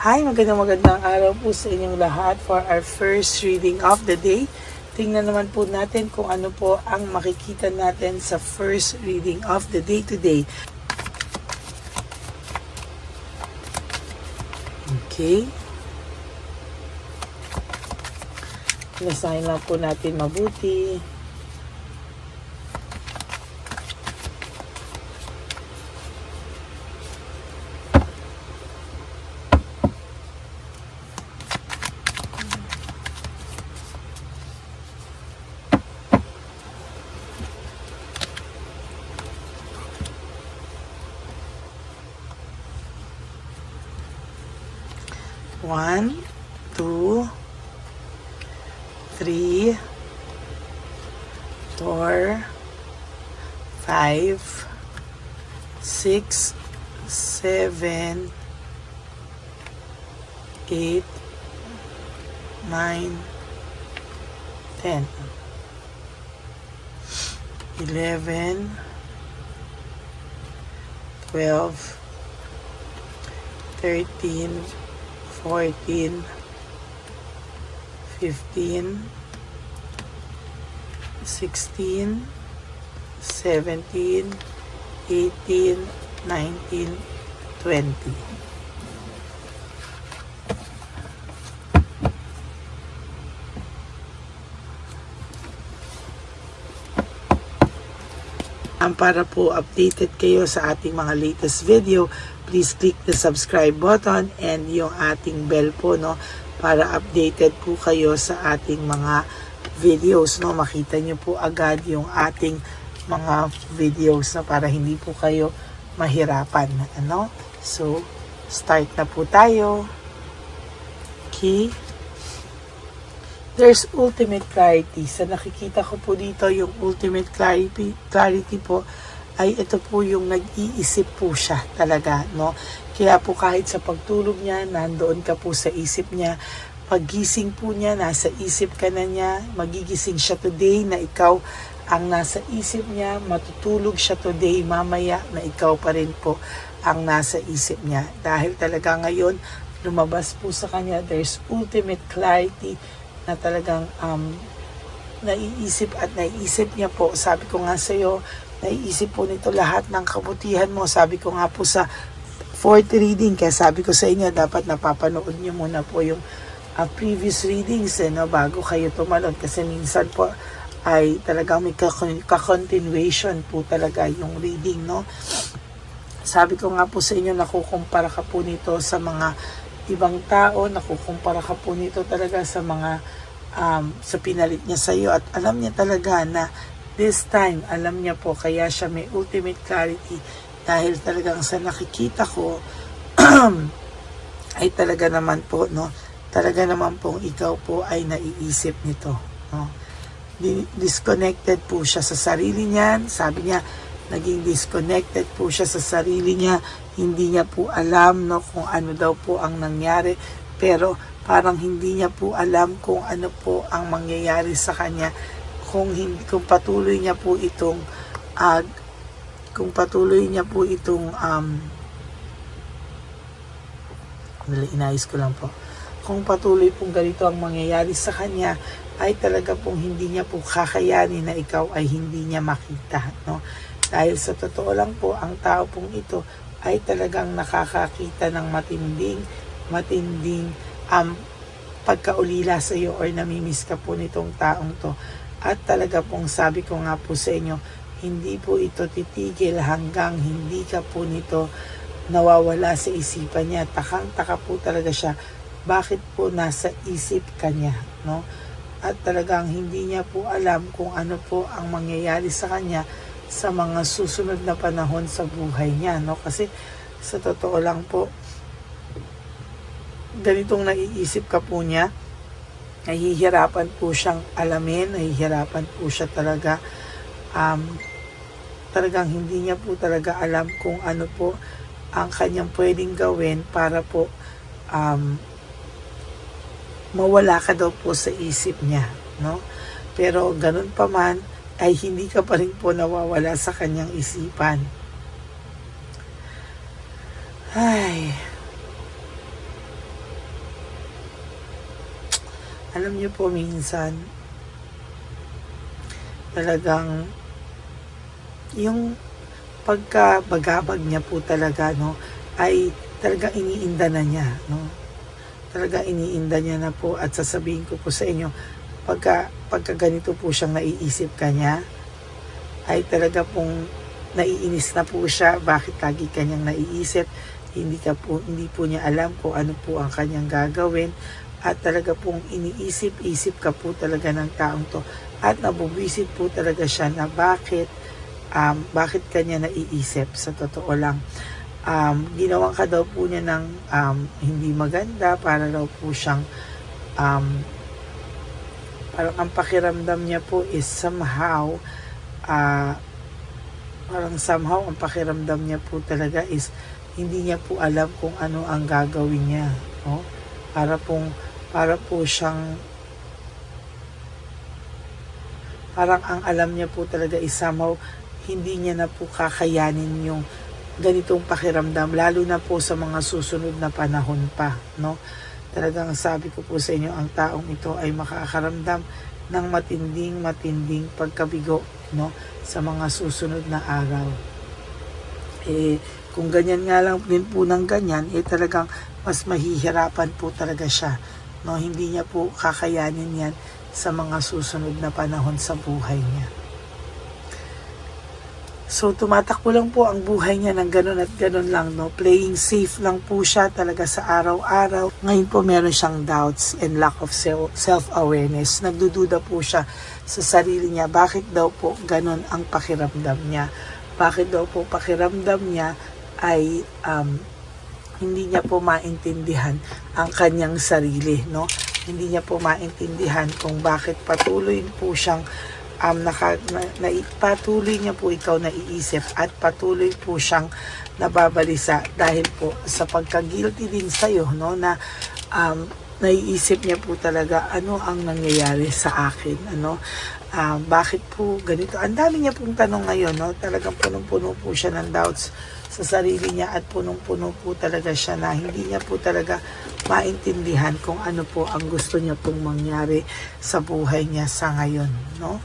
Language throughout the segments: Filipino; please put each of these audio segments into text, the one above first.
Hi, magandang araw po sa inyong lahat for our first reading of the day. Tingnan naman po natin kung ano po ang makikita natin sa first reading of the day today. Okay. Basahin lang po natin mabuti. One, two, three, 4, 5, 6, 7, 8, 9, 10, 11, 12, 13, 14, 15, 16, 17, 18, 19, 20. Para po updated kayo sa ating mga latest video, please click the subscribe button and yung ating bell po, no, para updated po kayo sa ating mga videos, no. Makita nyo po agad yung ating mga videos, no, para hindi po kayo mahirapan, ano. So, start na po tayo. Okay. There's ultimate clarity. Sa nakikita ko po dito, yung ultimate clarity po ay ito po yung nag-iisip po siya talaga, no? Kaya po kahit sa pagtulog niya, nandoon ka po sa isip niya. Paggising po niya, nasa isip ka na niya. Magigising siya today na ikaw ang nasa isip niya. Matutulog siya today mamaya na ikaw pa rin po ang nasa isip niya. Dahil talaga ngayon, lumabas po sa kanya, there's ultimate clarity na talagang naiisip at naiisip niya po. Sabi ko nga sa iyo, naiisip po nito lahat ng kabutihan mo. Sabi ko nga po sa fourth reading, kaya sabi ko sa inyo, dapat napapanood niyo muna po yung previous readings, no, bago kayo tumalon. Kasi minsan po ay talagang may ka-continuation po talaga yung reading, no. Sabi ko nga po sa inyo, nakukumpara ka po nito sa mga ibang tao, nakukumpara ka po nito talaga sa mga sa pinalit niya sa iyo, at alam niya talaga na this time, alam niya po, kaya siya may ultimate clarity dahil talagang sa nakikita ko ay talaga naman po, no, talaga naman po ikaw po ay naiisip nito, no. Disconnected po siya sa sarili niya. Sabi niya, naging disconnected po siya sa sarili niya. Hindi niya po alam, no, kung ano daw po ang nangyari, pero parang hindi niya po alam kung ano po ang mangyayari sa kanya kung patuloy niya po itong inayos ko lang po, kung patuloy pong ganito ang mangyayari sa kanya, ay talaga pong hindi niya po kakayanin na ikaw ay hindi niya makita, no. Dahil sa totoo lang po, ang tao pong ito ay talagang nakakakita ng matinding pagkaulila sa iyo, or namimiss ka po nitong taong to. At talaga pong sabi ko nga po sa inyo, hindi po ito titigil hanggang hindi ka po nito nawawala sa isipan niya. Takang-taka po talaga siya. Bakit po nasa isip ka niya, no? At talagang hindi niya po alam kung ano po ang mangyayari sa kanya sa mga susunod na panahon sa buhay niya, no? Kasi sa totoo lang po, ganitong naiisip ka po niya, nahihirapan po siyang alamin, nahihirapan po siya talaga, talagang hindi niya po talaga alam kung ano po ang kanyang pwedeng gawin para po mawala ka daw po sa isip niya, no. Pero ganun pa man, ay hindi ka pa rin po nawawala sa kanyang isipan. Ay, Alam niyo po, minsan talagang yung pagkabagabag niya po talaga, no, ay talagang iniinda na niya, no. Talaga iniinda niya na po, at sasabihin ko po sa inyo, pagka ganito po siyang naiisip kanya, ay talaga pong naiinis na po siya. Bakit lagi kanyang naiisip? Hindi po niya alam kung ano po ang kanyang gagawin, at talaga pong iniisip-isip ka po talaga ng taong to, at nabubwisit po talaga siya na bakit kanya naiisip. Sa totoo lang, ginawan ka daw po niya ng hindi maganda, para daw po siyang parang ang pakiramdam niya po is somehow ang pakiramdam niya po talaga is hindi niya po alam kung ano ang gagawin niya, no? Para po siyang parang ang alam niya po talaga is somehow hindi niya na po kakayanin yung ganitong pakiramdam, lalo na po sa mga susunod na panahon pa, no? Talagang sabi ko po sa inyo, ang taong ito ay makakaramdam ng matinding pagkabigo, no, sa mga susunod na araw. Kung ganyan nga lang din po ng ganyan, talagang mas mahihirapan po talaga siya, no? Hindi niya po kakayanin yan sa mga susunod na panahon sa buhay niya. So, tumatakbo lang po ang buhay niya ng ganun at ganun lang, no? Playing safe lang po siya talaga sa araw-araw. Ngayon po meron siyang doubts and lack of self-awareness. Nagdududa po siya sa sarili niya. Bakit daw po ganun ang pakiramdam niya? Bakit daw po pakiramdam niya ay hindi niya po maintindihan ang kanyang sarili, no? Hindi niya po maintindihan kung bakit patuloy po siyang patuloy niya po ikaw naiisip, at patuloy po siyang nababalisa dahil po sa pagka-guilty din sa'yo, no, na naiisip niya po talaga, ano ang nangyayari sa akin, ano, bakit po ganito. Ang dami niya pong tanong ngayon, no? Talagang punong-puno po siya ng doubts sa sarili niya, at punong-puno po talaga siya na hindi niya po talaga maintindihan kung ano po ang gusto niya pong mangyari sa buhay niya sa ngayon, no?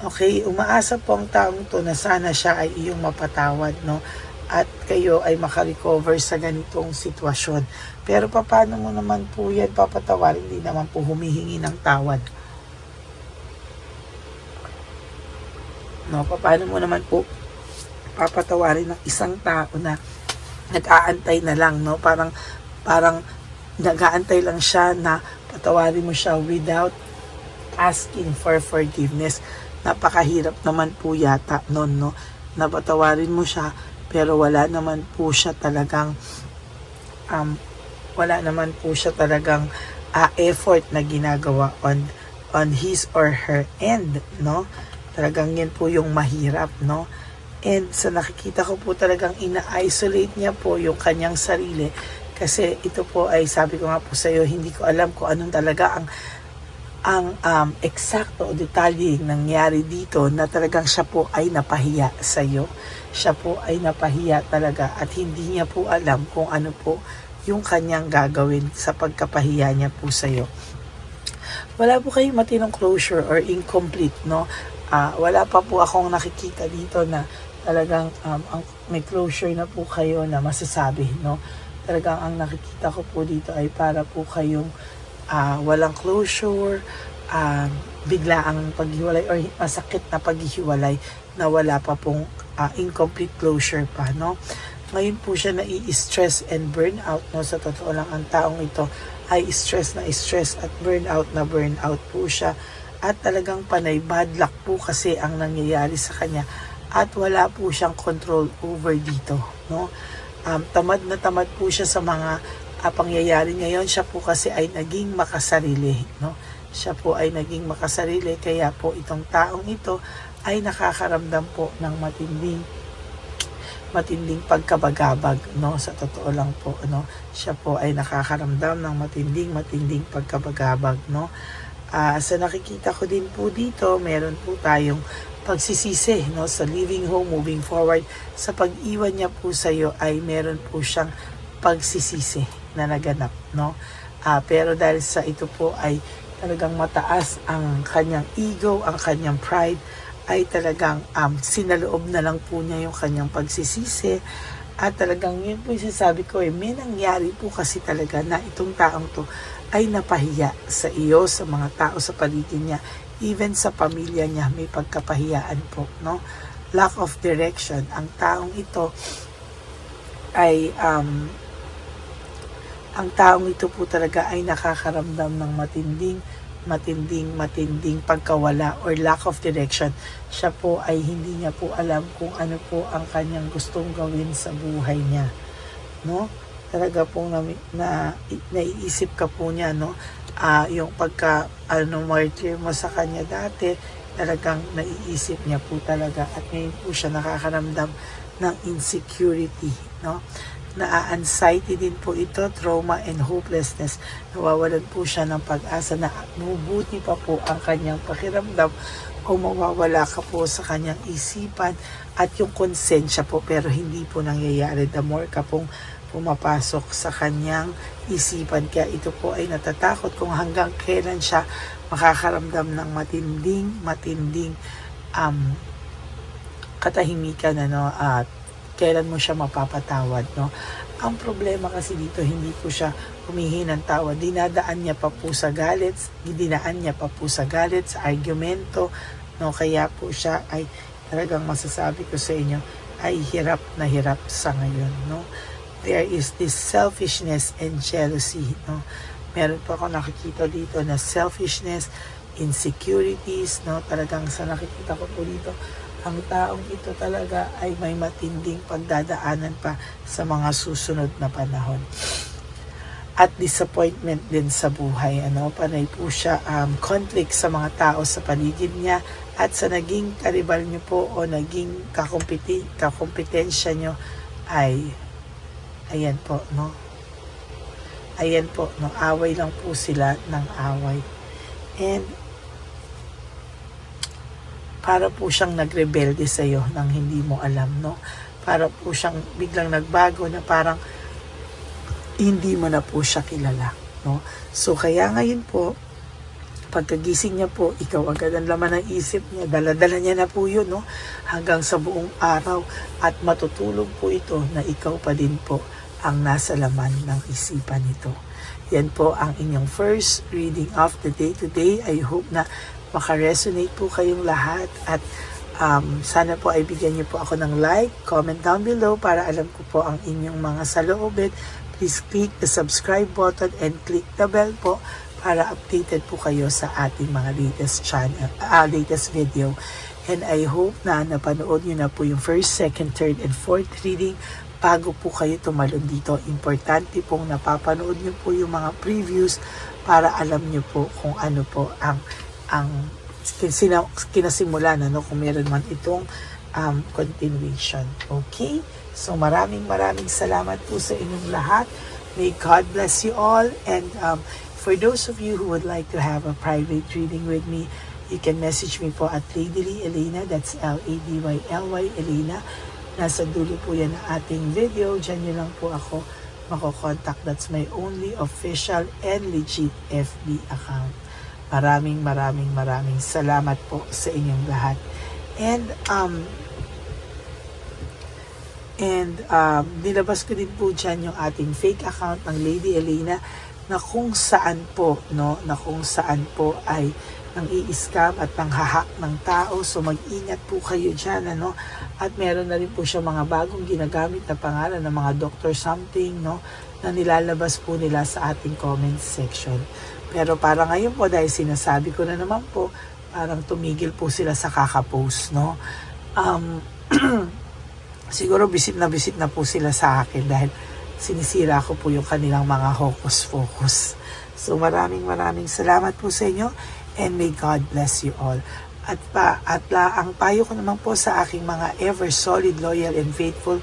Okay. Umaasa po ang taong to na sana siya ay iyong mapatawad, no? At kayo ay makarecover sa ganitong sitwasyon. Pero paano mo naman po yan papatawarin? Hindi naman po humihingi ng tawad, no? Paano mo naman po papatawarin ng isang tao na nag-aantay na lang, no? Parang nag-aantay lang siya na patawarin mo siya without asking for forgiveness. Napakahirap naman po yata nun, no? Napatawarin mo siya, pero wala naman po siya talagang effort na ginagawa on his or her end, no? Talagang yan po yung mahirap, no? And sa nakikita ko po, talagang ina-isolate niya po yung kanyang sarili, kasi ito po ay, sabi ko nga po sa iyo, hindi ko alam kung anong talaga ang eksakto o detalye nangyari dito, na talagang siya po ay napahiya sa iyo. Siya po ay napahiya talaga, at hindi niya po alam kung ano po yung kanyang gagawin sa pagkapahiya niya po sa iyo. Wala po kayong matinong closure or incomplete, no? Wala pa po akong nakikita dito na talagang may closure na po kayo na masasabi, no? Talagang ang nakikita ko po dito ay para po kayong walang closure, bigla ang paghiwalay or masakit na paghihiwalay na wala pa pong incomplete closure pa, no? Ngayon po siya nai-stress and burnout, no? Sa totoo lang, ang taong ito ay stress at burnout po siya, at talagang panay bad luck po kasi ang nangyayari sa kanya, at wala po siyang control over dito, no? Tamad po siya sa mga pangyayari ngayon. Siya po kasi ay naging makasarili, no? Siya po ay naging makasarili, kaya po itong taong ito ay nakakaramdam po ng matinding pagkabagabag, no? Sa totoo lang po, no? Siya po ay nakakaramdam ng matinding pagkabagabag, no? Sa nakikita ko din po dito, meron po tayong pagsisisi, no? Sa living home, moving forward, sa pag-iwan niya po sa iyo ay meron po siyang pagsisisi na naganap, no? Pero dahil sa ito po ay talagang mataas ang kanyang ego, ang kanyang pride, ay talagang sinaloob na lang po niya yung kanyang pagsisisi. At talagang yun po yung sasabi ko, may nangyari po kasi talaga na itong taong to ay napahiya sa iyo, sa mga tao sa paligid niya, even sa pamilya niya may pagkapahiyaan po, no? Lack of direction. Ang taong ito ay ang taong ito po talaga ay nakakaramdam ng matinding pagkawala or lack of direction. Siya po ay hindi niya po alam kung ano po ang kanyang gustong gawin sa buhay niya, no? Talaga pong naiisip ka po niya, no? Yung pagka martyr mo sa kanya dati, talagang naiisip niya po talaga, at ngayon po siya nakakaramdam ng insecurity, no? Na-anxiety din po ito, trauma and hopelessness. Nawawalan po siya ng pag-asa na mabubuti pa po ang kanyang pakiramdam o mawawala ka po sa kanyang isipan at yung konsensya po, pero hindi po nangyayari. The more ka pong pumapasok sa kanyang isipan, kaya ito po ay natatakot kung hanggang kailan siya makakaramdam ng matinding katahimikan, at kailan mo siya mapapatawad, no? Ang problema kasi dito, hindi po siya humihingi ng tawad. Dinaan niya pa po sa galit, sa argumento, no? Kaya po siya ay talagang masasabi ko sa inyo ay hirap na hirap sa ngayon, no? There is this selfishness and jealousy, no? Meron po ako nakikita dito na selfishness, insecurities, no? Talagang sa nakikita ko po dito, ang taong ito talaga ay may matinding pagdadaanan pa sa mga susunod na panahon. At disappointment din sa buhay. Panay po siya conflict sa mga tao sa paligid niya, at sa naging karibal niyo po o naging kakompetensya niyo ay ayan po, no? Away lang po sila ng away. And para po siyang nagrebelde sa iyo nang hindi mo alam, no? Para po siyang biglang nagbago na parang hindi mo na po siya kilala, no? So kaya ngayon po, pagkagising niya po, ikaw agad ang laman ng isip niya, dala-dala niya na po yun, no? Hanggang sa buong araw, at matutulog po ito na ikaw pa din po ang nasa laman ng isipan nito. Yan po ang inyong first reading of the day today. I hope na makaresonate po kayong lahat, at sana po ay bigyan niyo po ako ng like, comment down below para alam ko po ang inyong mga saloobin. Please click the subscribe button and click the bell po para updated po kayo sa ating mga latest video. And I hope na napanood niyo na po yung first, second, third, and fourth reading bago po kayo tumalon dito. Importante pong napapanood niyo po yung mga previews para alam niyo po kung ano po ang kinasimulan, kung meron man itong continuation. Okay? So maraming salamat po sa inyong lahat. May God bless you all. And for those of you who would like to have a private reading with me, you can message me po at Ladyly Elena. That's Ladyly Elena. Nasa dulo po yan ng ating video. Diyan nyo lang po ako makokontak. That's my only official and legit FB account. Maraming salamat po sa inyong lahat. And nilabas ko din po dyan yung ating fake account ng Lady Elena, na kung saan po, ay nang i-scam at nang hahack ng tao. So mag-ingat po kayo dyan, At meron na rin po siya mga bagong ginagamit na pangalan ng mga doctor something, na nilalabas po nila sa ating comment section. Pero para ngayon po, dahil sinasabi ko na naman po, parang tumigil po sila sa kakapost, no? Siguro bisit na po sila sa akin dahil sinisira ko po yung kanilang mga hocus-pocus. So maraming salamat po sa inyo, and may God bless you all. At ang payo ko naman po sa aking mga ever solid, loyal, and faithful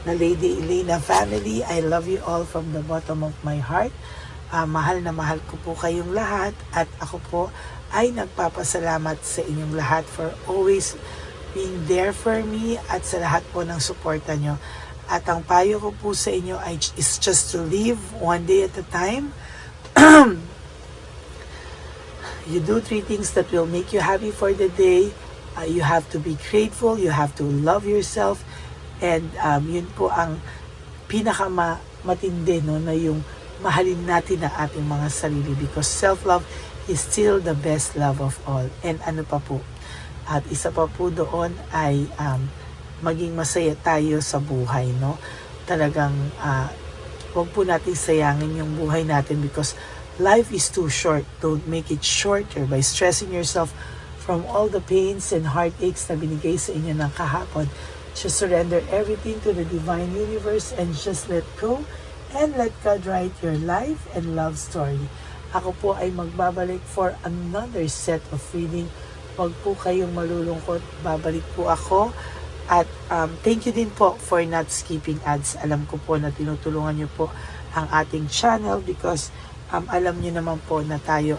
na Lady Elena family, I love you all from the bottom of my heart. Mahal na mahal ko po kayong lahat, at ako po ay nagpapasalamat sa inyong lahat for always being there for me, at sa lahat po ng suporta nyo. At ang payo ko po sa inyo is just to live one day at a time, You do 3 things that will make you happy for the day. You have to be grateful, you have to love yourself, and yun po ang matindi, no, na yung mahalin natin ang ating mga sarili, because self-love is still the best love of all. And ano pa po, at isa pa po doon ay maging masaya tayo sa buhay, no. Talagang huwag po natin sayangin yung buhay natin, because life is too short. Don't make it shorter by stressing yourself from all the pains and heartaches na binigay sa inyo ng kahapon. Just surrender everything to the divine universe and just let go and let God write your life and love story. Ako po ay magbabalik for another set of reading. Huwag po kayong malulungkot. Babalik po ako. At thank you din po for not skipping ads. Alam ko po na tinutulungan niyo po ang ating channel, because alam niyo naman po na tayo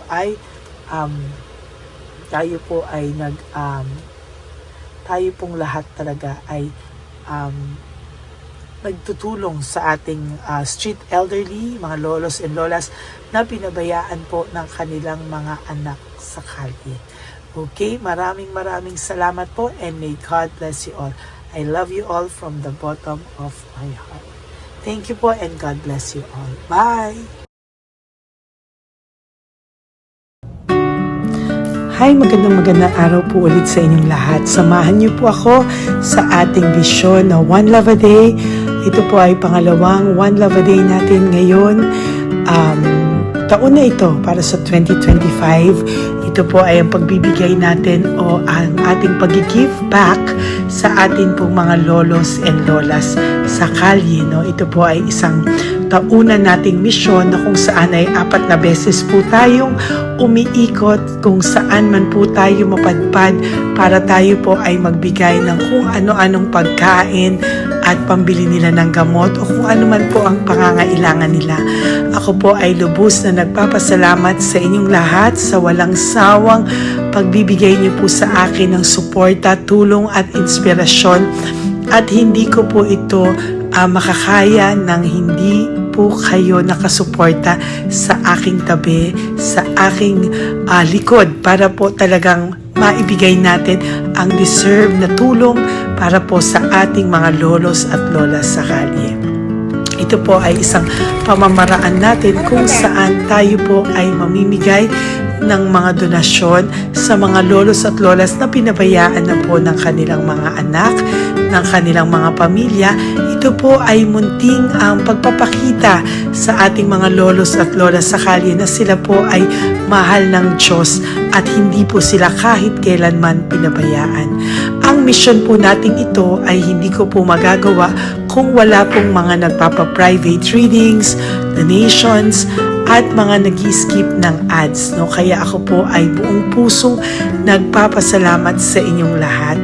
pong lahat talaga ay nagtutulong sa ating street elderly, mga lolos and lolas na pinabayaan po ng kanilang mga anak sa kalye. Okay, maraming salamat po, and may God bless you all. I love you all from the bottom of my heart. Thank you po, and God bless you all. Bye! Hi, magandang araw po ulit sa inyong lahat. Samahan niyo po ako sa ating vision na One Love a Day. Ito po ay pangalawang One Love a Day natin ngayon. Taon na ito para sa 2025. Ito po ay ang pagbibigay natin o ang ating pag-give back sa atin pong mga lolos and lolas sa kalye. No? Ito po ay isang taunan nating misyon na kung saan ay 4 na beses po tayong umiikot kung saan man po tayo mapadpad para tayo po ay magbigay ng kung ano-anong pagkain at pambili nila ng gamot o kung ano man po ang pangangailangan nila. Ako po ay lubos na nagpapasalamat sa inyong lahat sa walang sawang pagbibigay niyo po sa akin ng suporta, tulong at inspirasyon, at hindi ko po ito makakaya ng hindi po kayo nakasuporta sa aking tabi, sa aking likod, para po talagang maibigay natin ang deserve na tulong para po sa ating mga lolos at lolas sa kalye. Ito po ay isang pamamaraan natin kung saan tayo po ay mamimigay ng mga donasyon sa mga lolos at lolas na pinabayaan na po ng kanilang mga anak, ng kanilang mga pamilya. Ito po ay munting ang pagpapakita sa ating mga lolos at lolas sa kalye na sila po ay mahal ng Diyos at hindi po sila kahit kailanman pinabayaan. Ang mission po natin ito ay hindi ko po magagawa kung wala pong mga nagpapa-private readings, donations, at mga nag-skip ng ads. No? Kaya ako po ay buong pusong nagpapasalamat sa inyong lahat.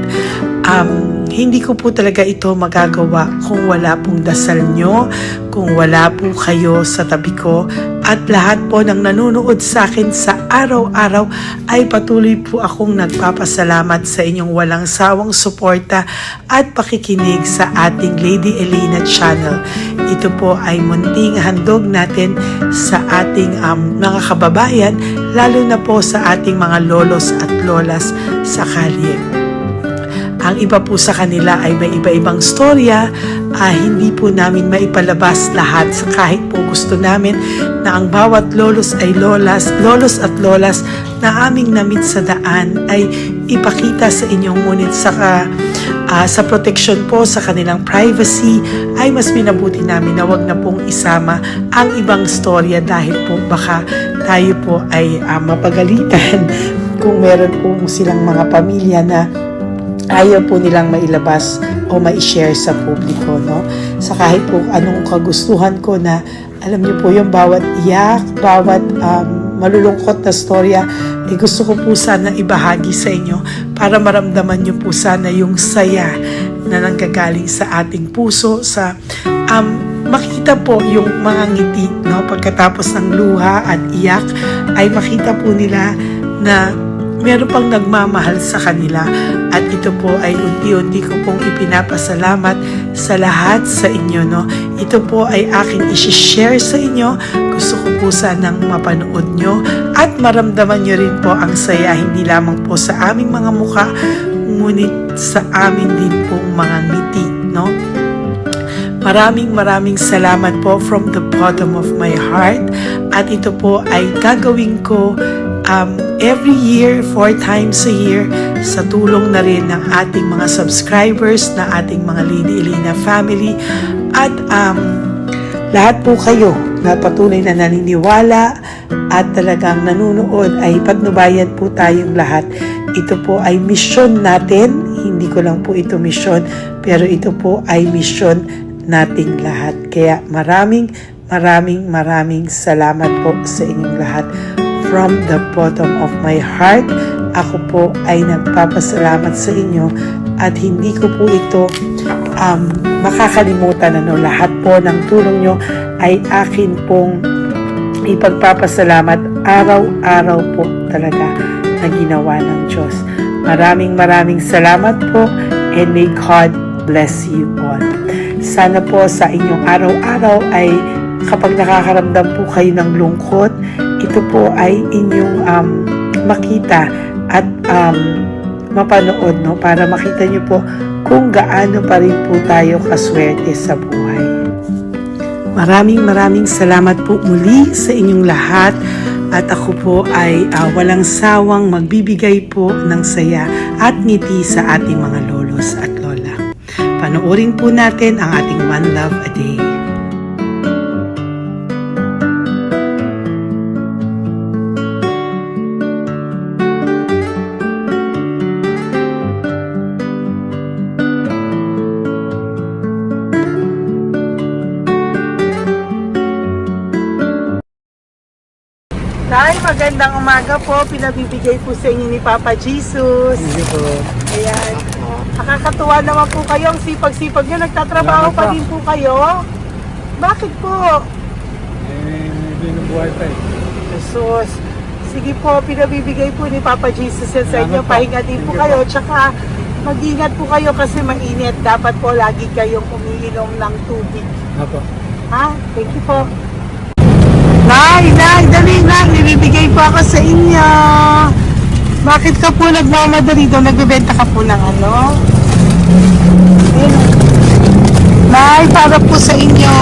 Hindi ko po talaga ito magagawa kung wala pong dasal nyo, kung wala po kayo sa tabi ko, at lahat po ng nanonood sa akin sa araw-araw ay patuloy po akong nagpapasalamat sa inyong walang sawang suporta at pakikinig sa ating Lady Elena channel. Ito po ay munting handog natin sa ating mga kababayan, lalo na po sa ating mga lolos at lolas sa kalye. Ang iba po sa kanila ay may iba-ibang storya, hindi po namin maipalabas lahat kahit po gusto namin na ang bawat lolos ay lolos at lolas na aming namit sa daan ay ipakita sa inyo, ngunit sa protection po sa kanilang privacy ay mas minabuti namin na wag na pong isama ang ibang storya dahil po baka tayo po ay mapagalitan kung meron po silang mga pamilya na ayaw po nilang mailabas o ma-share sa publiko, no? Sa kahit po anong kagustuhan ko na, alam niyo po yung bawat iyak, bawat malulungkot na storya, gusto ko po sana ibahagi sa inyo para maramdaman niyo po sana yung saya na nanggagaling sa ating puso, sa makita po yung mga ngiti, no? Pagkatapos ng luha at iyak ay makita po nila na meron pang nagmamahal sa kanila. At ito po ay unti-unti ko pong ipinapasalamat sa lahat sa inyo. No? Ito po ay aking isi-share sa inyo. Gusto ko po sanang mapanood nyo at maramdaman nyo rin po ang saya, hindi lamang po sa aming mga mukha, ngunit sa amin din pong mga ngiti. No? Maraming salamat po from the bottom of my heart. At ito po ay gagawin ko every year, 4 times a year, sa tulong na rin ng ating mga subscribers, na ating mga Lady Elena family. At lahat po kayo na patuloy na naniniwala at talagang nanunood, ay patnubayan po tayong lahat. Ito po ay mission natin. Hindi ko lang po ito mission, pero ito po ay mission nating lahat. Kaya maraming salamat po sa inyong lahat. From the bottom of my heart, ako po ay nagpapasalamat sa inyo at hindi ko po ito makakalimutan. Lahat po ng tulong nyo ay akin pong ipagpapasalamat araw-araw po talaga na ginawa ng Diyos. Maraming salamat po, and may God bless you all. Sana po sa inyong araw-araw ay kapag nakakaramdam po kayo ng lungkot, ito po ay inyong makita at mapanood, no? Para makita nyo po kung gaano pa rin po tayo kaswerte sa buhay. Maraming salamat po muli sa inyong lahat. At ako po ay walang sawang magbibigay po ng saya at ngiti sa ating mga lolos at lola. Panoorin po natin ang ating One Love a Day. Tay, magandang umaga po. Pinabibigay po sa inyo ni Papa Jesus. Hindi po. Ayan. Nakakatuwa naman po kayo. Ang sipag-sipag nyo. Nagtatrabaho Salamat pa po. din po kayo. Bakit po? Hindi ng buhay pa eh. Jesus. Sige po, pinabibigay po ni Papa Jesus yan sa inyo. Salamat po. Pahinga din po Thank you kayo. po. Tsaka mag-ingat po kayo kasi mainit. Dapat po lagi kayong umiinom ng tubig. Apo. Ha? Thank you po. Nay, dali na. Ibibigay po ako sa inyo. Bakit ka po nagmamadali doon? Nagbebenta ka po ng ano? Ayun. Nay, para po sa inyo.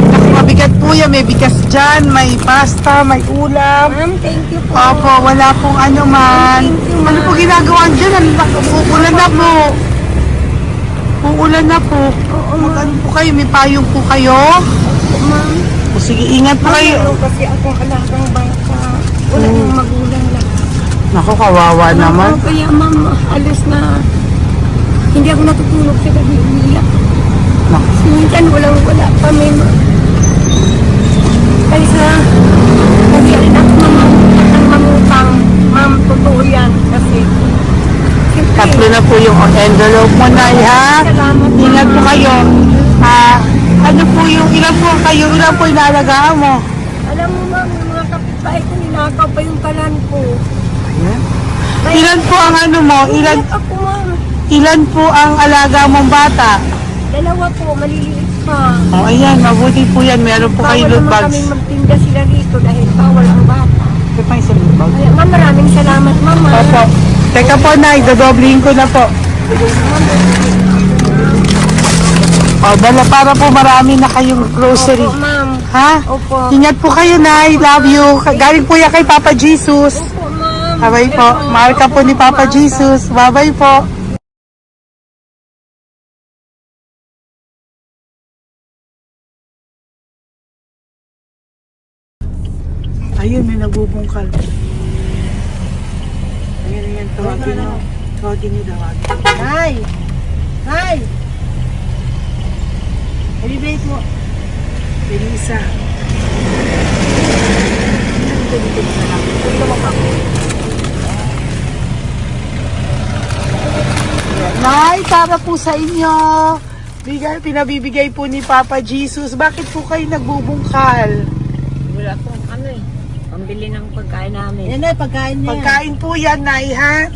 Naku, mabigat po yan. May bigas dyan, may pasta, may ulam. Ma'am, thank you po. Opo, wala pong ano man. Thank you, Ano po ginagawa dyan? Uulan na po. Uulan na po. Mag-ano po kayo? May payong po kayo? Ma'am, O sige, ingat po kayo. ano kasi akong alagang bangka. Wala nang magulang lang. Naku, kawawa naman. Kaya ma'am, alis na hindi ako natutulog sa gabi. Umiyak. Naku. Minsan wala kami. Kaysa kasi rin ako mamutang. Ma'am, totoo yan. Kasi siyempre, Tatlo na po yung envelope mo, Nay, ha? Salamat, Ingat po Ma'am. kayo. Ano po yung, ilan po kayo, ilan po inalagaan mo? alam mo ma'am, yung mga kapitbahay ko ninakaw pa yung kalan ko. Kaya- Ilan po ang ano mo? Umiyak ako ma'am. Ilan po ang alaga mong bata? Dalawa po, maliliit pa. O, ayan, mabuti po yan. Meron po kayo Bawal loot naman bags. kami magtinda sila rito dahil bawal ang bata. Ito pa yung sa loot bag. Kaya ma'am, maraming salamat mama. Opo. Teka po, Nay, dodoblihin ko na po. O, dala para po marami na kayong grocery. Opo ma'am. Ha? Opo. Ingat po kayo, Nay. Love you. Galing po yan kay Papa Jesus. Opo ma'am. Bye-bye po. Mahal ka po ni Papa Jesus. Bye-bye po. Ayun, may nagbubungkal. Ayan, tawagin nyo. Tawagin nyo, tawagin. Hi! Hi! Elevate mo. Elisa. Nay, para po sa inyo. Pinabibigay po ni Papa Jesus. Bakit po kayo nagbubungkal? Wala pong ano eh. Pambili ng pagkain namin. Yan na, pagkain niya. Pagkain po yan, Nay, ha?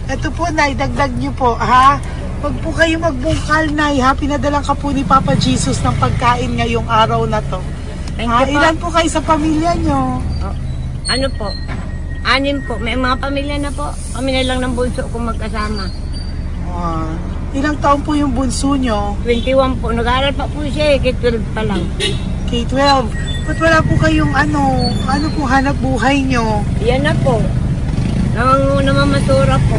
Ito po, Nay, dagdag niyo po, ha? Huwag po kayo magbungkal, Nay, ha? Pinadalang ka po ni Papa Jesus ng pagkain ngayong araw na to. Thank Ha? you po. Ilan po kayo sa pamilya nyo? Oh, ano po? 6 po. May mga pamilya na po. Kami na lang ng bunso kung magkasama. Ilang taon po yung bunso nyo? 21 po. Nag-aaral pa po siya eh. K-12 pa lang. K-12. Ba't wala po kayong ano po hanap buhay nyo? Yan na po. Namamasura po.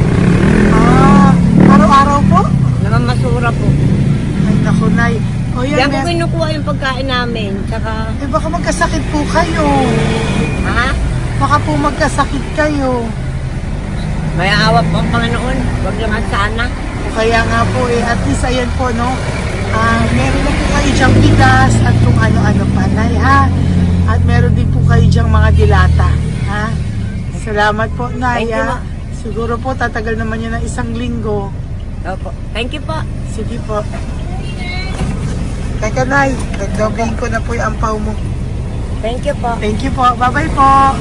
Araw-araw po? Namamasura po. Ay, naku, Nay. O yan, Diyan po kinukuha yung pagkain namin. Tsaka, baka magkasakit po kayo. ha? Baka po magkasakit kayo. May awa po ang Panginoon. Huwag naman sana. O kaya nga po at least ayan po, no? Meron na po kayo dyang bigas at kung ano-ano pa, Nay, ha? At meron din po kayo dyang mga dilata, ha? Salamat po, Nay, Thank you, ha? Ma. Siguro po tatagal naman yun ng 1 linggo. Opo. Thank you po. Sige po. Teka, Nay, nagdogayin ko na po yung ampaw mo. Thank you po. Thank you po. Bye-bye po.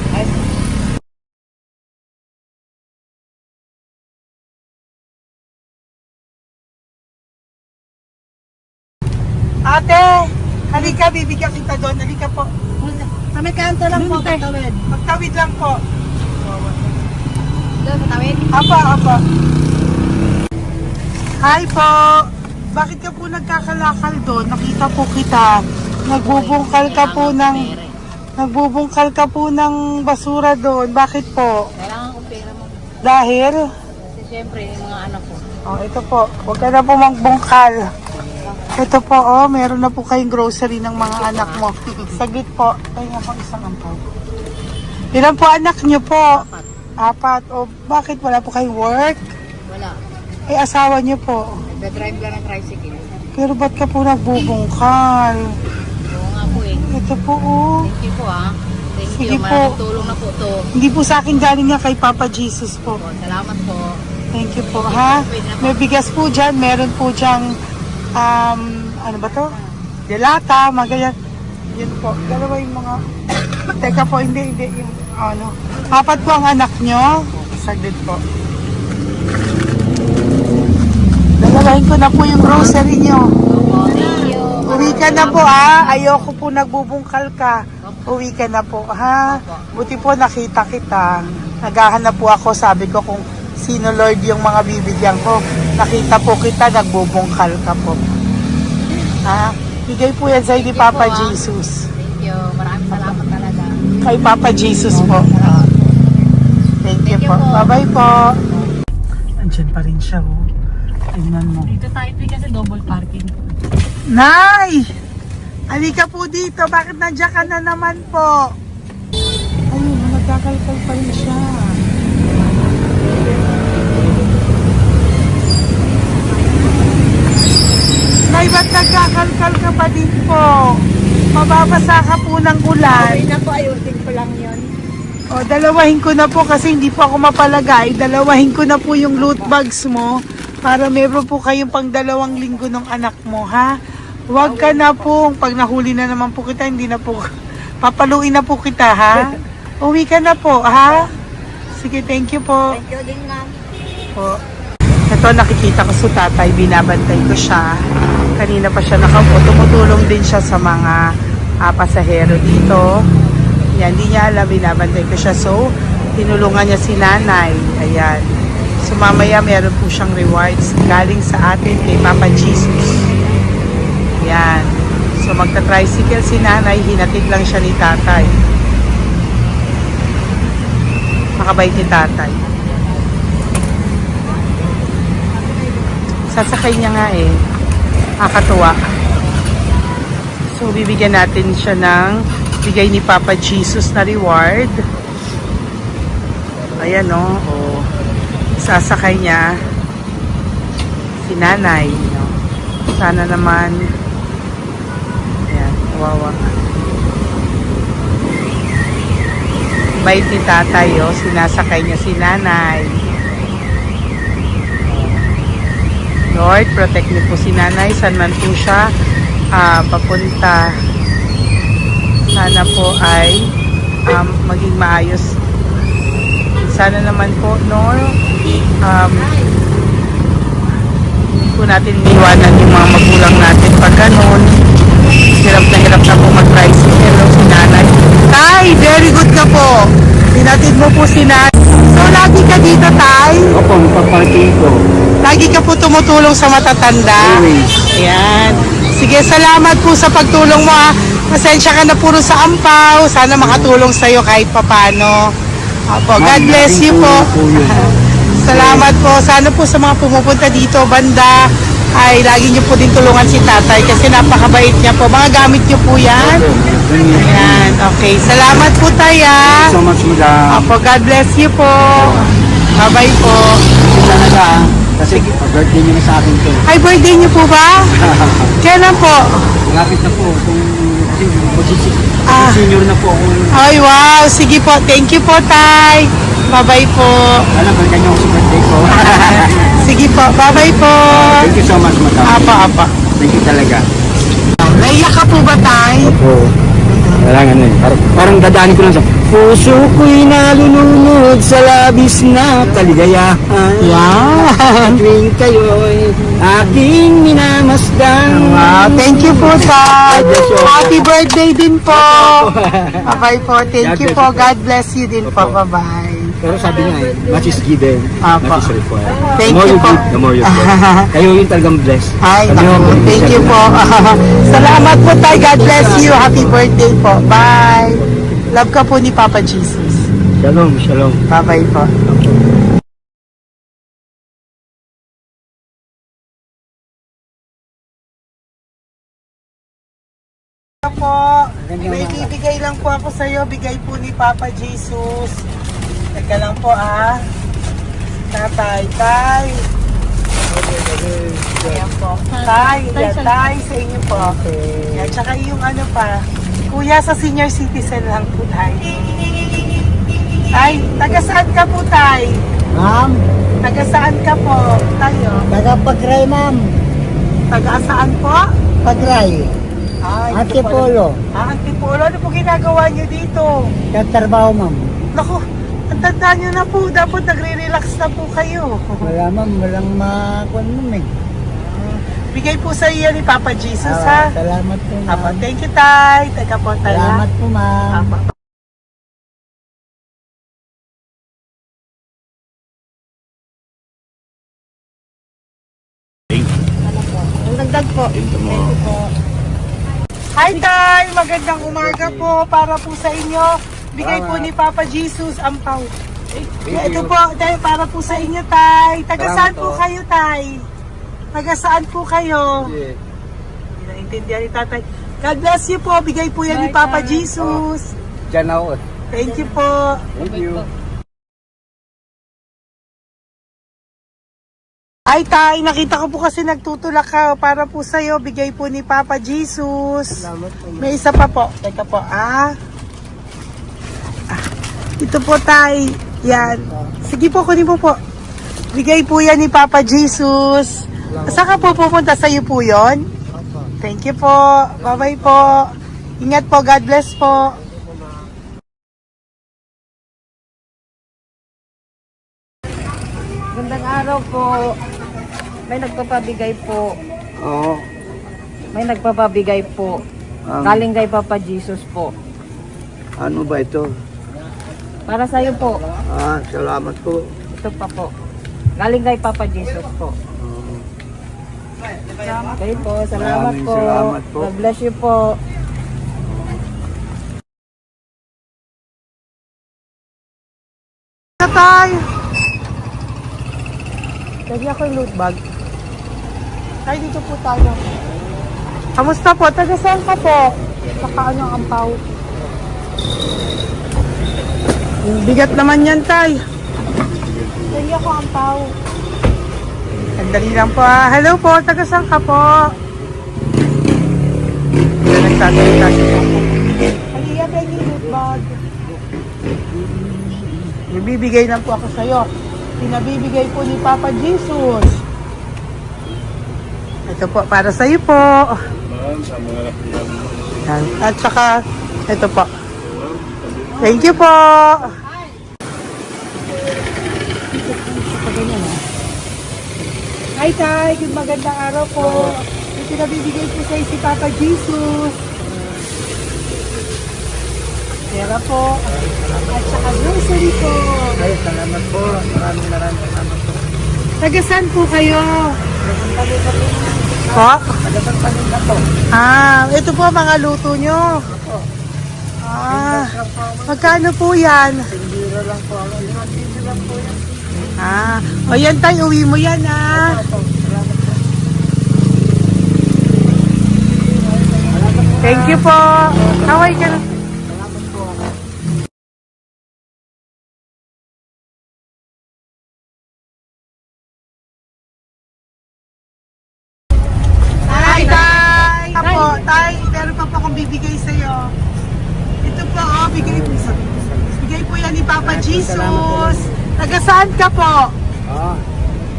Ate, halika, bibigyan kita doon. Halika po. Kami kanto lang po, Doon, te. patawid. Magtawid lang po. Doon, patawid? Apa. Hi po. Bakit ka po nagkakalakal doon? Nakita po kita. Nagbubungkal ka po ng basura doon. Bakit po? Kailangan ko pera mo. Dahil? Kasi siyempre, yung mga anak ko. Oh, ito po. Huwag ka na po magbungkal. Ito po, meron na po kayong grocery ng mga anak mo. Saglit po. Ay, ako isang ampaw. Ilan po anak niyo po? 4. O, bakit wala po kayong work? Wala. Ay, asawa niyo po. Nagda-drive lang ng tricycle. Pero ba't ka po nagbubungkal? Oo nga po eh. Ito po, oh. Thank you po ah. Thank Sige you. po. Maraming tulong na po to. Hindi po sa akin galing nga kay Papa Jesus po. Po, salamat po. Thank you po, ha? May bigas po dyan. Meron po dyang, ano ba to? Delata, mga ganyan. Yun po. Dalawa yung mga... Teka po, hindi. Yung, 4 po ang anak nyo. Saglit po. Dalawahin ko na po yung grocery nyo. Thank you. Uwi ka na po, ha? Ayoko po nagbubungkal ka. Uwi ka na po, ha? Buti po nakita kita. Naghahanap po ako, sabi ko kung sino Lord yung mga bibigyan ko. Nakita po kita, nagbubungkal ka po. Ha? Bigay po yan sa'yo ni Papa Jesus. Thank you. Maraming salamat talaga. Kay Papa Jesus po. Thank you po. Bye-bye po. Andyan pa rin siya, oh. Tingnan mo. Dito tayo kasi double parking. Nay! Halika po dito. Bakit nandiyan ka na naman po? Ayun, nagkakalkal pa rin siya. Nay, ba't nagkakalkal ka pa din po? Mababasa ka po ng ulan. Ay na po, ayusin ko lang yun. O, dalawahin ko na po kasi hindi po ako mapalagay. Dalawahin ko na po yung loot bags mo para meron po kayong pang 2 linggo ng anak mo, ha? Huwag ka na po. Pag nahuli na naman po kita, hindi na po. Papaluin na po kita, ha? Uwi ka na po, ha? Sige, thank you po. Thank you din, ma'am. Po. Ito, nakikita ko sa tatay. Binabantay ko siya. Kanina pa siya nakaupo. Tumutulong din siya sa mga pasahero dito. Yan, hindi niya alam. Binabantay ko siya. So, tinulungan niya si nanay. Ayan. So, mamaya meron po siyang rewards galing sa atin kay Papa Jesus. Yan. So, magta-tricycle si nanay. Hinatid lang siya ni tatay. Makabait ni tatay. Sasakay niya nga eh. Nakakatuwa. So, bibigyan natin siya ng bigay ni Papa Jesus na reward. Ayan, no? O, sasakay niya si nanay. No? Sana naman ayan, kawawa. Bait ni tatay, oh. Sinasakay niya si nanay. Lord, protect niyo po si nanay. Saan man po siya papunta. Sana po ay maging maayos. Sana naman po, no, hindi po natin iniwanan yung mga magulang natin pag ganun. Hirap na po mag-tricycle, no, si nanay. Tay, very good ka po. Pinatid mo po si nanay. So, lagi ka dito, Tay? Opo, magpaparking ko. Lagi ka po tumutulong sa matatanda. Always. Ayan. Sige, salamat po sa pagtulong mo, ha. Pasensya ka na puro sa ampaw. Sana makatulong sa'yo kahit papano. Opo, God bless you po. Salamat po. Sana po sa mga pumupunta dito, banda, ay lagi niyo po din tulungan si tatay kasi napakabait niya po. Mga gamit niyo po yan. Ayan, okay. Salamat po, Tay, ha. So much, madam. Opo, God bless you po. Bye-bye po. Talaga, kasi birthday niyo na sa akin to. Ay, birthday niyo po ba? Kailan po? Malapit na po. Kung senior na po ako. Ay, wow. Sige po. Thank you po, Tay. Bye-bye po. Alam, balikan niyo ako sa birthday ko. Sige po. Bye-bye po. Thank you so much, madam. Apa. Thank you talaga. Naiyak ka po ba, Tay? Opo. Kailangan eh. Parang dadaan ko lang sa puso ko'y nalulunod sa labis na kaligayahan. Yan. Tuwing kayo'y aking minamasdan. Wow. Thank you po, Tay. Happy birthday din po. Bye-bye po. Thank you po. God bless you din po. Bye-bye. Pero sabi nga eh, much is given, Apo. much is required. Thank The more you you po. give, the more you get. Kayo yung talagang blessed. Ay, Sabi naku, mo, thank you po. Salamat po, Tay. God bless you. Happy birthday po. Bye. Love ka po ni Papa Jesus. Shalom, shalom. Bye-bye po. Po, may bibigay lang po ako sa iyo. Bigay po ni Papa Jesus. Teka lang po, Tatay, Tay. Ayan po. Tay, yan, Tay, sa inyo po. Yan, tsaka yung ano pa. Kuya, sa senior citizen lang po, Tay. Tay, taga saan ka po, Tay? Ma'am, Taga saan ka po, tayo? taga-pagray ma'am. Taga saan po? Pagray. Ay, Antipolo. Antipolo. Ano po ginagawa niyo dito? Tatrabaho ma'am. Naku, ang tanda niyo na po. Dapat nagre-relax na po kayo. Wala ma'am, walang makuan ma'am eh. Bigay po sa iyo ni Papa Jesus, ha? Salamat po ma'am. Apo, thank you, Tay. Teka po, Tay. ha? Salamat po ma'am. Apo. Ang dagdag po. Hi, Tay! Magandang umaga po para po sa inyo. Bigay po ni Papa Jesus ang pau. Ito po, Tay, para po sa inyo, Tay. Taga saan po kayo, Tay? Taga saan po kayo? Hindi naintindihan ni Tatay. God bless you po. Bigay po yan ni Papa Jesus. Diyan ako. Thank you po. Thank you. Ay, Tay, nakita ko po kasi nagtutulak ka para po sa'yo. Bigay po ni Papa Jesus. Salamat po. May isa pa po. Teka po, Ito po, Tay. Yan. Sige po, kunin mo po. Bigay po yan ni Papa Jesus. Saan ka po pupunta? Sa'yo po yon? Thank you po. Bye-bye po. Ingat po. God bless po. Gandang araw po. May nagpapabigay po. Oo. May nagpapabigay po. Galing kay Papa Jesus po. Ano ba ito? Para sa iyo po. Salamat po. Ito pa po. Galing kay Papa Jesus po. Okay po. Salamat Maraming po. salamat po. God bless you po. Tay! Lagi ako yung loot bag. Tay, dito po tayo. Kamusta po? Taga saan ka po? Saka ano ang ampaw? Bigat naman yan, Tay. Lagi ako ampaw. Sandali lang po, Hello po, taga saan ka po? Yan, nagsasalita si Papa. Halika, tayo yung loot bag. Ibibigay lang po ako sa'yo. Pinabibigay po ni Papa Jesus. Ito po, para sa'yo po. Yan. At saka, ito po. Thank you po. Hi, Tay. Good magandang araw po. Ito na bibigay po sa'yo si Papa Jesus. Pera po. At saka grocery po. Ay, salamat po. Maraming salamat po. Taga saan po kayo? Po? Taga-Paninda po. Ito po mga luto nyo. Magkano po yan? Biro lang po. 5 lang po yan. O yan tayo, uwi mo yan Thank you po. Kaway ka na. Hi, Tay! Tay, meron pa po akong bibigay sa'yo. Ito po, bigay po yan ni Papa Jesus. Taga saan ka po?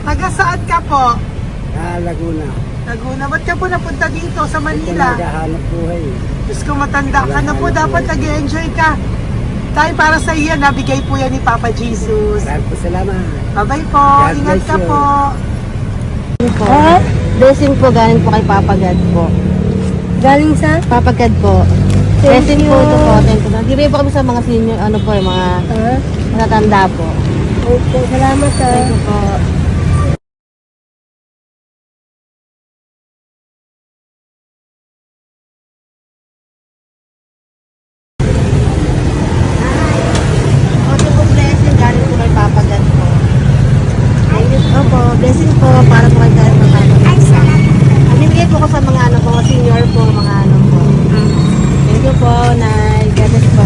Taga saan ka po? Laguna. Laguna. Ba't ka po napunta dito sa Manila? Naghahanap buhay. Diyos ko, matanda ka na po. Dapat nag-enjoy ka. Tay, para sa iyo, nabigay po yan ni Papa Jesus. Salamat. Bye-bye po. God Ingat bless ka you. po. Blessing po galing po kay Papa God po. Galing sa? Papa God po. Blessing po ito po. Thank you. Nandito po kami sa mga senior, yung mga matatanda po. Okay, salamat Thank you po. Ito po blessing galing po kay Papa God po. Thank you po. Blessing po para po kay God po. Namimigay po ko sa mga mga senior po, mga po. Thank you po, Nay. God bless po.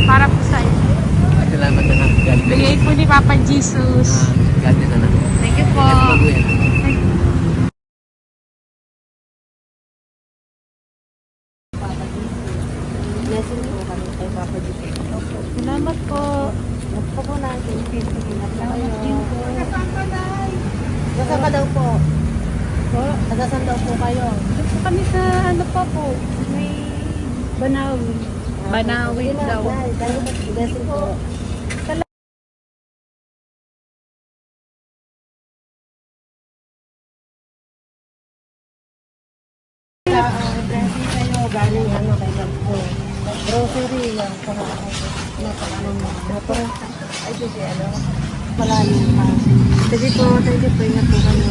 Para po sa iyo. Salamat na lang. Bigay po ni Papa Jesus. God bless na lang. Thank you po. Blessing po kami kay Papa Jesus. Salamat po. Opo po natin. Ingat po kayo. Nasaan ka daw po? Nasaan daw po kayo? Dito kami sa ano pa po. May Banawi. Banawi daw. Blessing po. Blessing kayo. Galing kay God po. Grocery yan. Ay, sige, malalim pa. Sige po, thank you po. Ingat po kayo.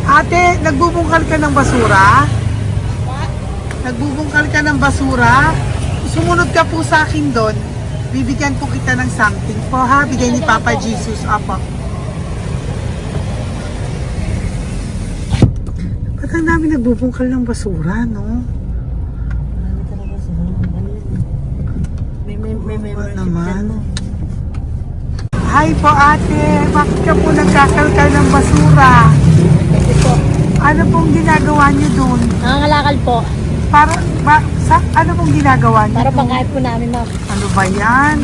Ate, nagbubungkal ka ng basura? Nagbubungkal ka ng basura? Sumunod ka po sa akin doon. Bibigyan po kita ng something po ha. Bigay ni Papa Jesus. Apo. Ba't ang dami nagbubungkal ng basura, no? May What naman? Hi po ate, bakit ka po nagkakalkal ng basura? Ano pong ginagawa niyo doon? Nangangalakal po. Ano pong ginagawa niyo Para doon? pangkahit po namin, ma'am. Ano ba yan?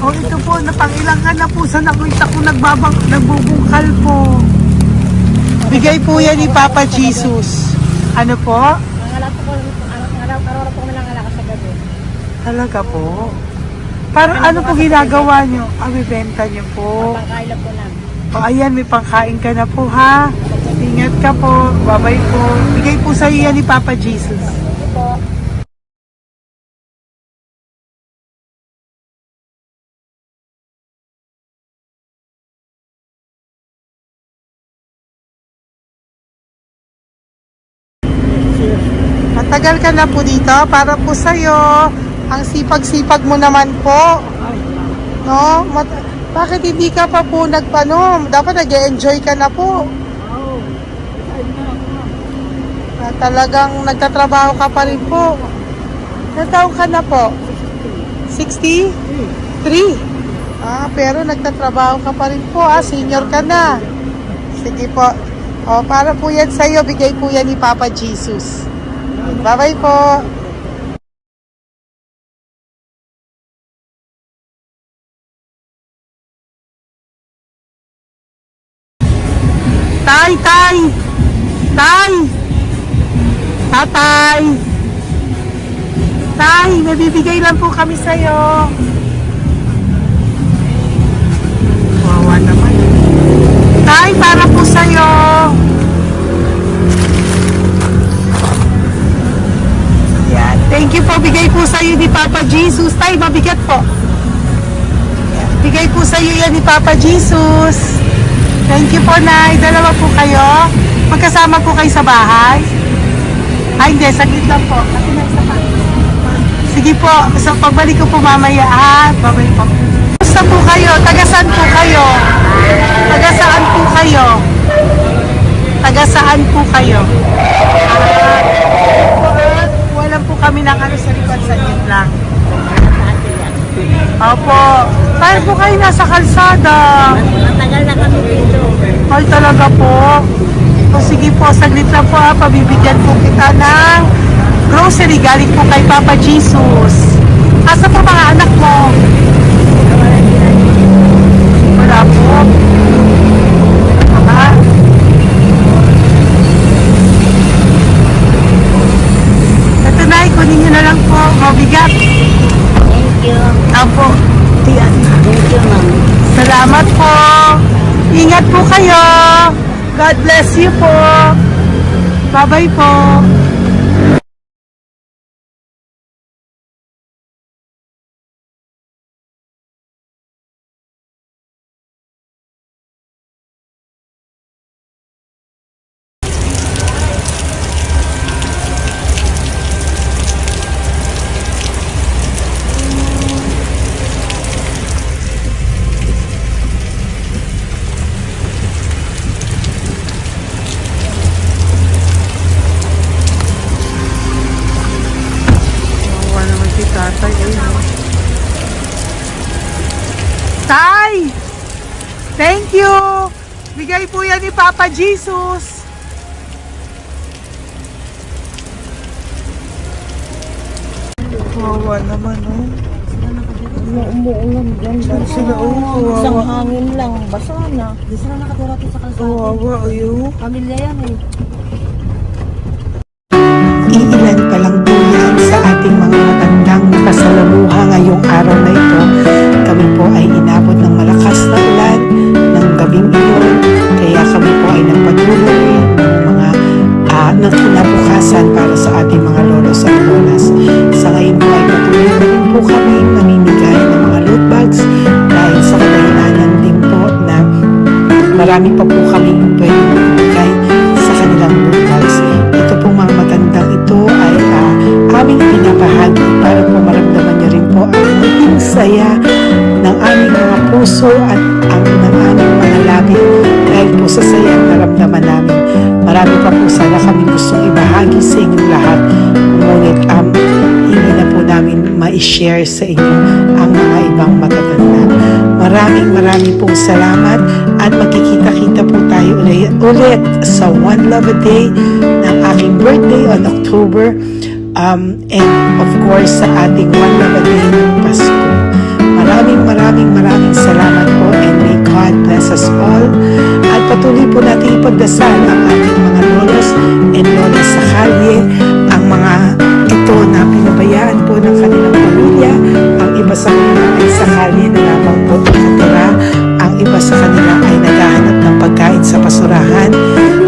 O ito po, napangilangan na po sa nakita ko nagbubungkal po. Bigay po yan ni Papa Jesus. Ano po? Nangangalakal po araw-araw po kami nangangalakal sa gabi. Talaga po? Parang ano po ginagawa niyo? Bibenta niyo po. Pangkain lang po namin. O ayan, may pangkain ka na po ha. Ingat ka po. Bye-bye po. Bigay po sa iyo yan ni Papa Jesus. Ito po. Matagal ka na po dito para po sa'yo. Ang sipag-sipag mo naman po. No? Bakit hindi ka pa po nagpano? Dapat nag-enjoy ka na po. Talagang nagtatrabaho ka pa rin po. Ilang taon ka na po? 63? Pero nagtatrabaho ka pa rin po. Senior ka na. Sige po. Para po yan sa'yo, bigay po yan ni Papa Jesus. Bye-bye po. Tay, tay! Tay! Tatay! Tay, may bibigay lang po kami sa'yo. Wawa naman. Tay, para po sa'yo. Yan. Thank you po. Bigay po sa'yo ni Papa Jesus. Tay, mabigat po. Yan. Bigay po sa'yo yan ni Papa Jesus. Thank you po, Nay. Dalawa po kayo. Magkasama po kayo sa bahay. Ay, hindi. Saglit lang po. Kasi na isa pa. Sige po. So, pagbalik ko po mamaya. Babalik po. Gusto po kayo? Tagasaan po kayo? Tagasaan po kayo? Tagasaan po kayo? Wala po kami ng ano sa likod. Saglit lang. Opo. Tayo po kayo nasa kalsada. Matagal na kami dito. Ay, talaga po. O sige po, saglit lang po pabibigyan po kita ng grocery galing po kay Papa Jesus. Asa po mga anak mo? Wala po. Aha. Ito na, kunin nyo na lang po. Mabigat. Thank you. Apo. Tiyan. Thank you, ma'am. Salamat po. Ingat po kayo. God bless you po. Bye-bye po. Tatay, Tay! Thank you! Bigay po yan ni Papa Jesus. Wawa naman, oh. Umuulan dyan. Sila, oh, Isang wawa. hangin lang. Basa na. Di sila nakatira sa kalsada. Wawa, ayo. Pamilya yan eh. Iilan pa lang po yan sa ating mga magandang kasalamuha ngayong araw na ito. Kami po ay inabot ng malakas na ulan ng gabing iyon. Kaya kami po ay nagpatuloy ng mga ng kinabukasan para sa ating mga lolos at lolas. Sa ngayon po ay patuloy na rin po kami mamimigay ng mga loot bags dahil sa kadahilanan din po na marami pa po kami pwede mamimigay sa kanilang loot bags. Ito pong mga matandang ito ay aming pinapahagi para po maramdaman niyo rin po ang maging saya ng aming mga puso at ang ng aming mga labi dahil po sa saya ang naramdaman namin. Marami pa po sana kami gustong ibahagi sa inyong lahat, ngunit hindi na po namin ma-share sa inyo ang mga ibang matatanda. Maraming pong salamat at magkikita-kita po tayo ulit sa One Love a Day ng aking birthday on October and of course sa ating One Love a Day ng Pasko. Maraming salamat po and may God bless us all. At patuloy po natin ipagdasal ang ating mga lolos and lolas sa kalye, ang mga ito na pinabayaan po ng kanilang pamilya. Ang iba sa kanila ay sa kalye na lamang po nakatira. Ang iba sa kanila ay naghahanap ng pagkain sa basurahan.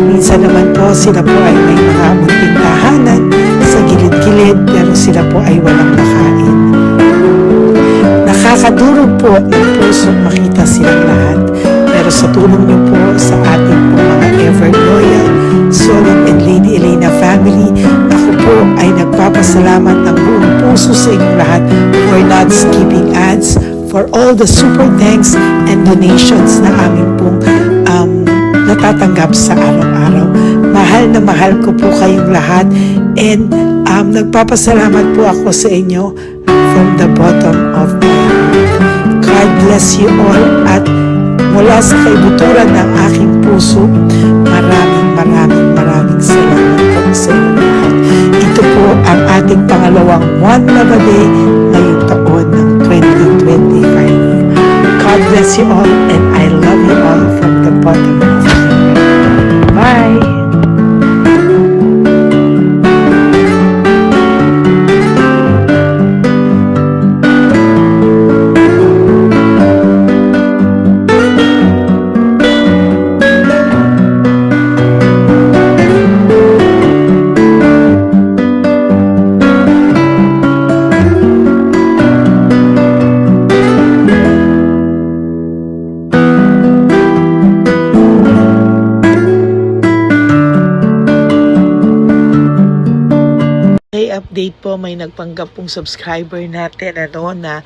Minsan naman po sila po ay may mga munting tahanan sa gilid-gilid pero sila po ay walang makain. Nakakadurog po ng puso makita silang lahat. Pero sa tulong niyo po sa ating po mga ever loyal Solon and Lady Elena family, ako po ay nagpapasalamat ng buong puso sa inyong lahat for not skipping ads, for all the super thanks and donations na aming pong natatanggap sa araw-araw. Mahal ko po kayong lahat and nagpapasalamat po ako sa inyo from the bottom of my heart. God bless you all at mula sa kaibuturan ng aking puso, maraming salamat po sa inyo lahat. Ito One Love a Day ngayong taon ng 2025. God bless you all and I love you all from the bottom of my heart. Bye! Okay, update po, may nagpanggap pong subscriber natin na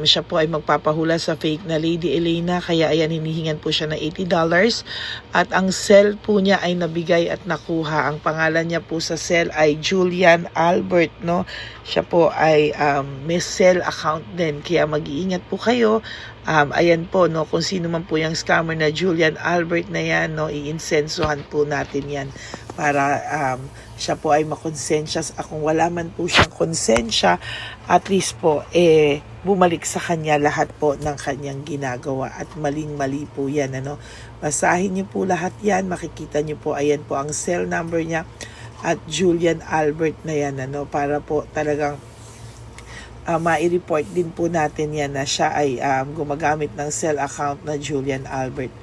siya po ay magpapahula sa fake na Lady Elena, kaya ayan, hinihingan po siya ng $80 at ang cell po niya ay nabigay at nakuha. Ang pangalan niya po sa cell ay Julian Albert, no? Siya po ay may cell account din, kaya mag-iingat po kayo. Ayan po, no, kung sino man po yung scammer na Julian Albert na yan, no, iinsensuhan po natin yan para siya po ay makonsensya. Kung wala man po siyang konsensya, at least po bumalik sa kanya lahat po ng kanyang ginagawa at maling-mali po yan, ano. Basahin niyo po lahat yan, makikita niyo po, ayan po ang cell number niya at Julian Albert na yan, ano, para po talagang mai-report din po natin yan na siya ay gumagamit ng cell account na Julian Albert.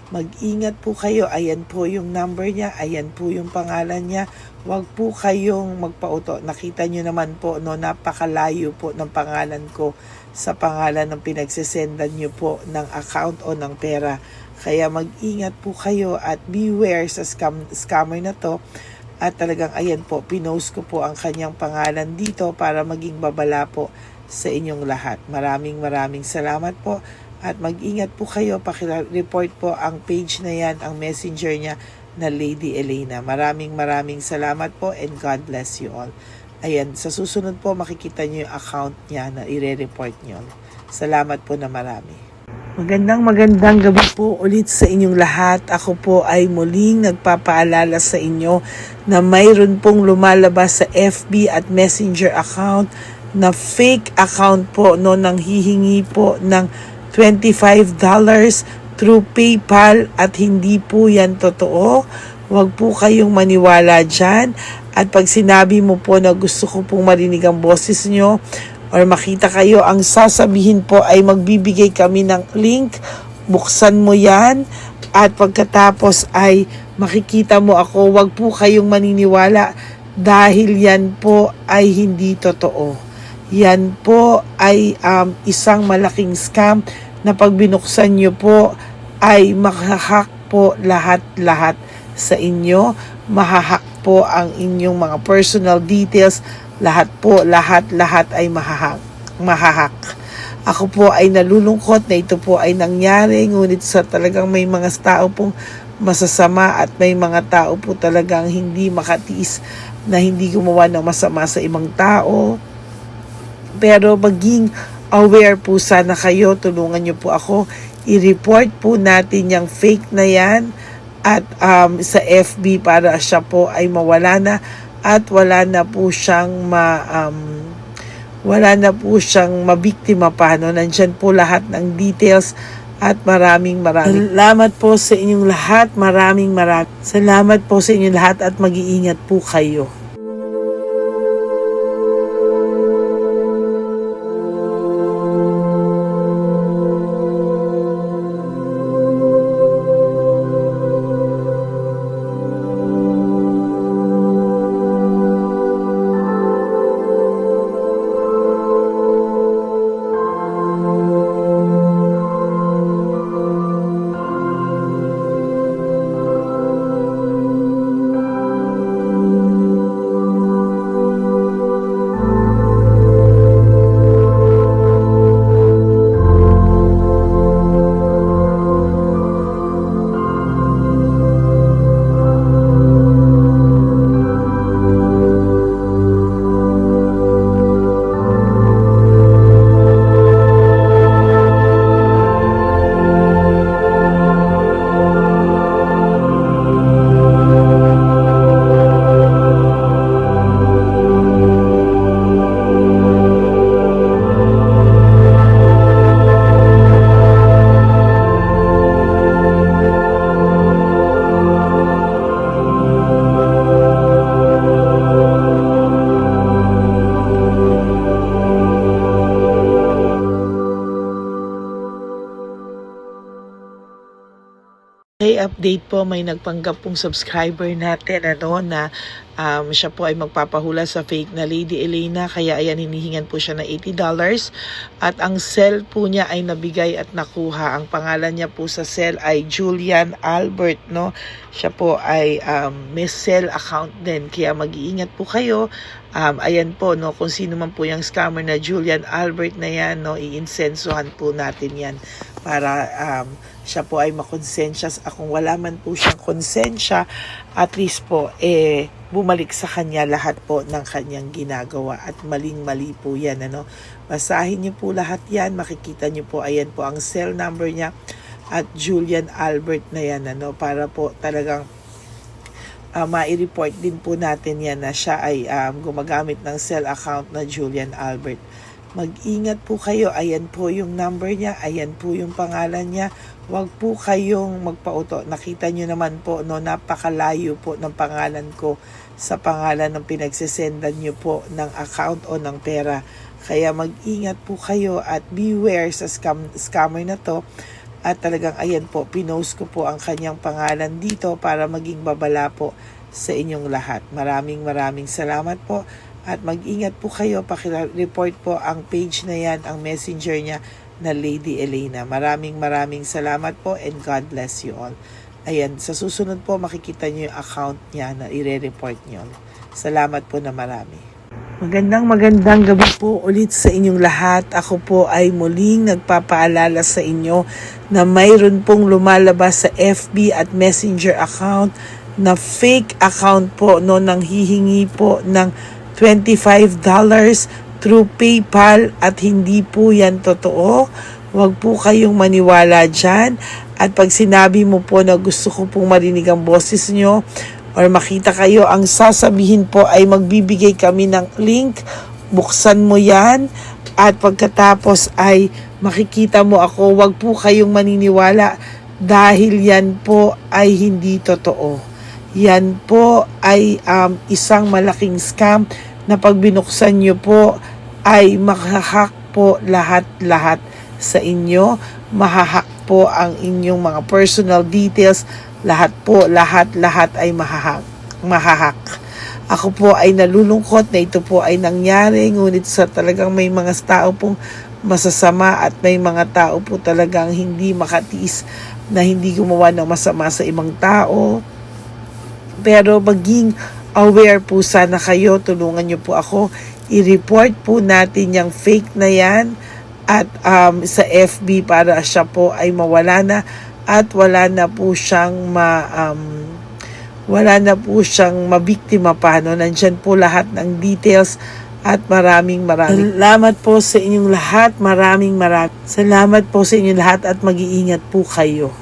Mag-ingat po kayo. Ayan po yung number niya. Ayan po yung pangalan niya. Huwag po kayong magpauto. Nakita nyo naman po, no, napakalayo po ng pangalan ko sa pangalan ng pinagsesendan nyo po ng account o ng pera. Kaya mag-ingat po kayo at beware sa scammer na to. At talagang ayan po, pinost ko po ang kanyang pangalan dito para maging babala po sa inyong lahat. Maraming salamat po. At mag-ingat po kayo, paki-report po ang page na yan, ang messenger niya na Lady Elena. Maraming salamat po and God bless you all. Ayan, sa susunod po makikita niyo yung account niya na i-report niyo. Salamat po na marami. Magandang gabi po ulit sa inyong lahat. Ako po ay muling nagpapaalala sa inyo na mayroon pong lumalabas sa FB at Messenger account na fake account po, no, nang hihingi po ng $25 through PayPal at hindi po yan totoo. Huwag po kayong maniwala dyan. At pag sinabi mo po na gusto ko pong marinig ang boses nyo or makita kayo, ang sasabihin po ay magbibigay kami ng link. Buksan mo yan at pagkatapos ay makikita mo ako. Huwag po kayong maniniwala dahil yan po ay hindi totoo. Yan po ay isang malaking scam na pag binuksan nyo po ay mahahack po lahat sa inyo. Mahahack po ang inyong mga personal details. Lahat ay mahahack. Ako po ay nalulungkot na ito po ay nangyari, ngunit sa talagang may mga tao pong masasama at may mga tao po talagang hindi makatiis na hindi gumawa ng masama sa ibang tao. Pero maging aware po sana kayo, tulungan niyo po ako, i-report po natin yung fake na yan at sa FB para siya po ay mawala na at wala na po siyang mabiktima pa, no? Nandyan po lahat ng details at maraming salamat po sa inyong lahat. Maraming salamat po sa inyong lahat at mag-iingat po kayo. update po, may nagpanggap pong subscriber natin na siya po ay magpapahula sa fake na Lady Elena, kaya ayan, hinihingan po siya ng $80 at ang cell po niya ay nabigay at nakuha. Ang pangalan niya po sa cell ay Julian Albert, no? Siya po ay may cell account din, kaya mag-iingat po kayo. Ayan po, no, kung sino man po yung scammer na Julian Albert na yan, no, iinsensuhan po natin yan para siya po ay makonsensya. Kung wala man po siyang konsensya, at least po bumalik sa kanya lahat po ng kanyang ginagawa, at maling-mali po yan, ano. Basahin niyo po lahat yan, makikita niyo po, ayan po ang cell number niya at Julian Albert na yan, ano, para po talagang ma-report din po natin yan na siya ay gumagamit ng cell account na Julian Albert. Mag-ingat po kayo, ayan po yung number niya, ayan po yung pangalan niya. Huwag po kayong magpauto. Nakita nyo naman po, no, napakalayo po ng pangalan ko sa pangalan ng pinagsesendan nyo po ng account o ng pera. Kaya mag-ingat po kayo at beware sa scammer na to. At talagang ayan po, pinost ko po ang kanyang pangalan dito para maging babala po sa inyong lahat. Maraming salamat po. At mag-ingat po kayo, pakireport po ang page na yan, ang messenger niya na Lady Elena. Maraming salamat po and God bless you all. Ayan, sa susunod po makikita niyo yung account niya na ire-report niyo. Salamat po na marami. Magandang gabi po ulit sa inyong lahat. Ako po ay muling nagpapaalala sa inyo na mayroon pong lumalabas sa FB at Messenger account na fake account po, no, nang hihingi po ng $25 through PayPal at hindi po yan totoo. Huwag po kayong maniwala dyan. At pag sinabi mo po na gusto ko pong marinig ang boses nyo or makita kayo, ang sasabihin po ay magbibigay kami ng link. Buksan mo yan at pagkatapos ay makikita mo ako. Huwag po kayong maniniwala dahil yan po ay hindi totoo. Yan po ay isang malaking scam na pag binuksan nyo po ay mahahack po lahat sa inyo. Mahahack po ang inyong mga personal details. Lahat ay mahahack. Ako po ay nalulungkot na ito po ay nangyari, ngunit sa talagang may mga tao pong masasama at may mga tao po talagang hindi makatiis na hindi gumawa ng masama sa ibang tao. Pero maging aware po sana kayo, tulungan nyo po ako, i-report po natin yung fake na yan at sa FB para siya po ay mawala na at wala na po siyang mabiktima pa, no? Nandyan po lahat ng details at maraming salamat po sa inyong lahat, maraming salamat po sa inyong lahat at mag-iingat po kayo.